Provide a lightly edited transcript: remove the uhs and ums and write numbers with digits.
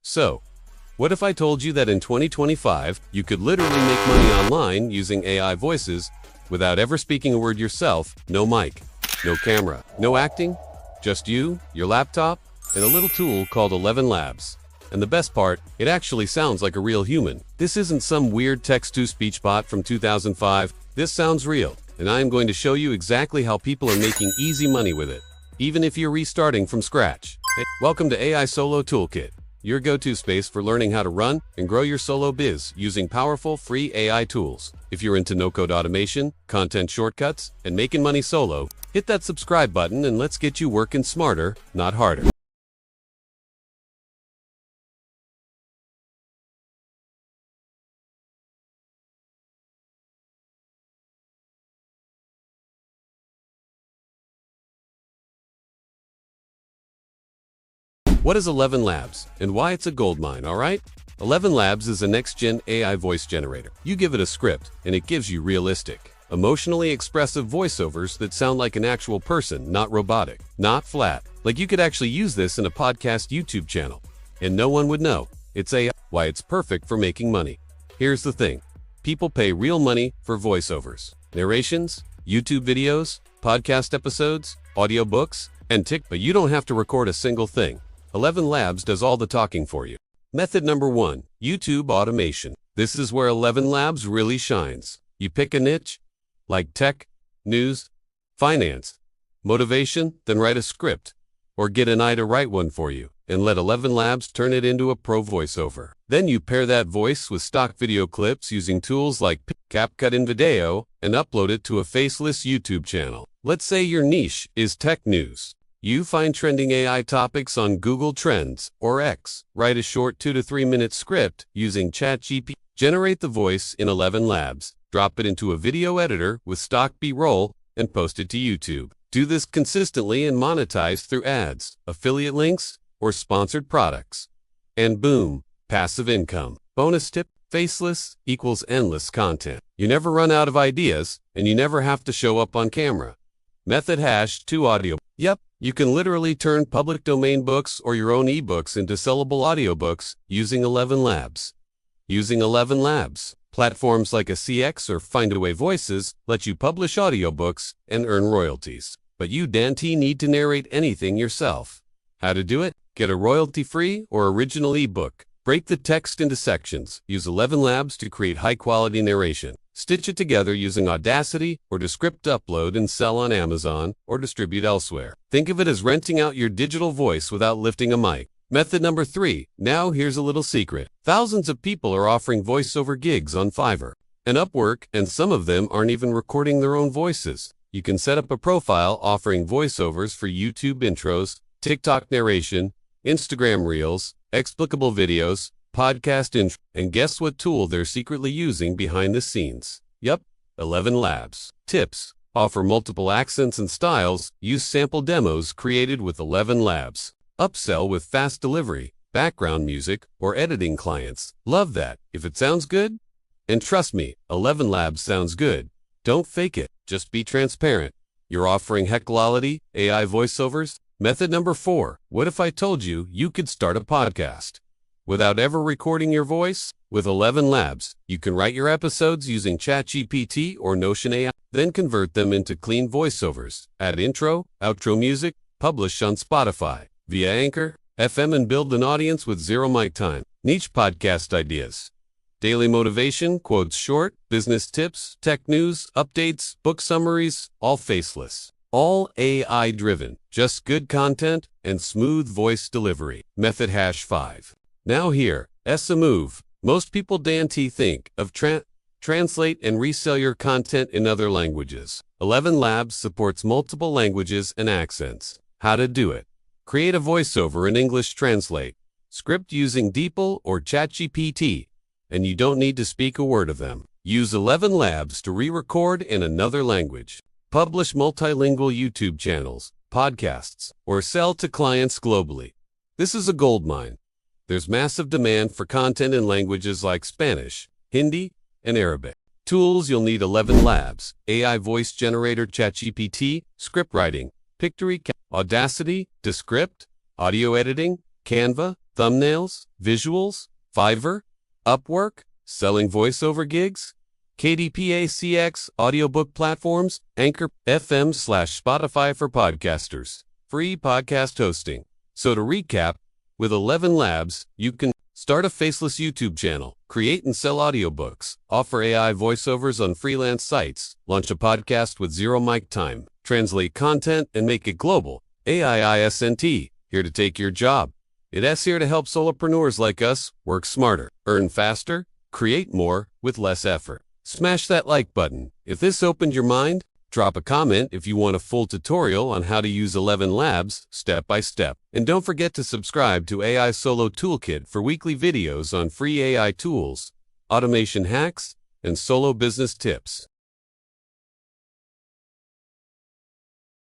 So, what if I told you that in 2025, you could literally make money online using AI voices without ever speaking a word yourself? No mic, no camera, no acting, just you, your laptop, and a little tool called 11 Labs. And the best part, it actually sounds like a real human. This isn't some weird text-to-speech bot from 2005. This sounds real, and I am going to show you exactly how people are making easy money with it, even if you're restarting from scratch. Hey, welcome to AI Solo Toolkit, your go-to space for learning how to run and grow your solo biz using powerful free AI tools. If you're into no-code automation, content shortcuts, and making money solo, hit that subscribe button and let's get you working smarter, not harder. What is 11 Labs and why it's a goldmine, alright? 11 Labs is a next-gen AI voice generator. You give it a script and it gives you realistic, emotionally expressive voiceovers that sound like an actual person, not robotic, not flat. Like you could actually use this in a podcast YouTube channel and no one would know. It's AI. Why it's perfect for making money. Here's the thing. People pay real money for voiceovers, narrations, YouTube videos, podcast episodes, audiobooks, and but you don't have to record a single thing. 11 Labs does all the talking for you. Method number 1, YouTube automation. This is where 11 Labs really shines. You pick a niche, like tech, news, finance, motivation, then write a script, or get an AI to write one for you, and let 11 Labs turn it into a pro voiceover. Then you pair that voice with stock video clips using tools like CapCut in Video and upload it to a Faceless YouTube channel. Let's say your niche is tech news. You find trending AI topics on Google Trends or X. Write a short 2 to 3 minute script using ChatGPT. Generate the voice in 11 Labs. Drop it into a video editor with stock B-roll and post it to YouTube. Do this consistently and monetize through ads, affiliate links, or sponsored products. And boom, passive income. Bonus tip, Faceless equals endless content. You never run out of ideas and you never have to show up on camera. Method #2 audio. Yep, you can literally turn public domain books or your own ebooks into sellable audiobooks using 11 Labs. Using 11 Labs, platforms like a CX or Findaway Voices let you publish audiobooks and earn royalties. But you need to narrate anything yourself. How to do it? Get a royalty-free or original ebook. Break the text into sections. Use 11 Labs to create high-quality narration. Stitch it together using Audacity or Descript to upload and sell on Amazon or distribute elsewhere. Think of it as renting out your digital voice without lifting a mic. Method number 3. Now here's a little secret. Thousands of people are offering voiceover gigs on Fiverr and Upwork, and some of them aren't even recording their own voices. You can set up a profile offering voiceovers for YouTube intros, TikTok narration, Instagram Reels, explicable videos, podcast intro, and guess what tool they're secretly using behind the scenes? Yup, 11 Labs. Tips. Offer multiple accents and styles. Use sample demos created with 11 Labs. Upsell with fast delivery, background music, or editing clients. Love that. If it sounds good? And trust me, 11 Labs sounds good. Don't fake it. Just be transparent. You're offering high-quality AI voiceovers? Method number 4. What if I told you you could start a podcast without ever recording your voice? With 11 Labs, you can write your episodes using ChatGPT or Notion AI, then convert them into clean voiceovers, add intro, outro music, publish on Spotify, via Anchor, FM, and build an audience with zero mic time. Niche podcast ideas. Daily motivation, quotes short, business tips, tech news, updates, book summaries, all faceless. All AI-driven, just good content and smooth voice delivery. Method #5. Now here's a move. Most people think of translate and resell your content in other languages. 11 Labs supports multiple languages and accents. How to do it? Create a voiceover in English Translate, script using DeepL or ChatGPT, and you don't need to speak a word of them. Use 11 Labs to re-record in another language. Publish multilingual YouTube channels, podcasts, or sell to clients globally. This is a goldmine. There's massive demand for content in languages like Spanish, Hindi, and Arabic. Tools you'll need: 11 Labs, AI voice generator ChatGPT, script writing, Pictory, Audacity, Descript, audio editing, Canva, Thumbnails, visuals, Fiverr, Upwork, selling voiceover gigs, KDPACX, audiobook platforms, Anchor FM/Spotify for podcasters, free podcast hosting. So to recap, with 11 Labs, you can start a faceless YouTube channel, create and sell audiobooks, offer AI voiceovers on freelance sites, launch a podcast with zero mic time, translate content and make it global. AI Isn't here to take your job. It's here to help solopreneurs like us work smarter, earn faster, create more with less effort. Smash that like button. If this opened your mind, drop a comment if you want a full tutorial on how to use 11 Labs step by step. And don't forget to subscribe to AI Solo Toolkit for weekly videos on free AI tools, automation hacks, and solo business tips.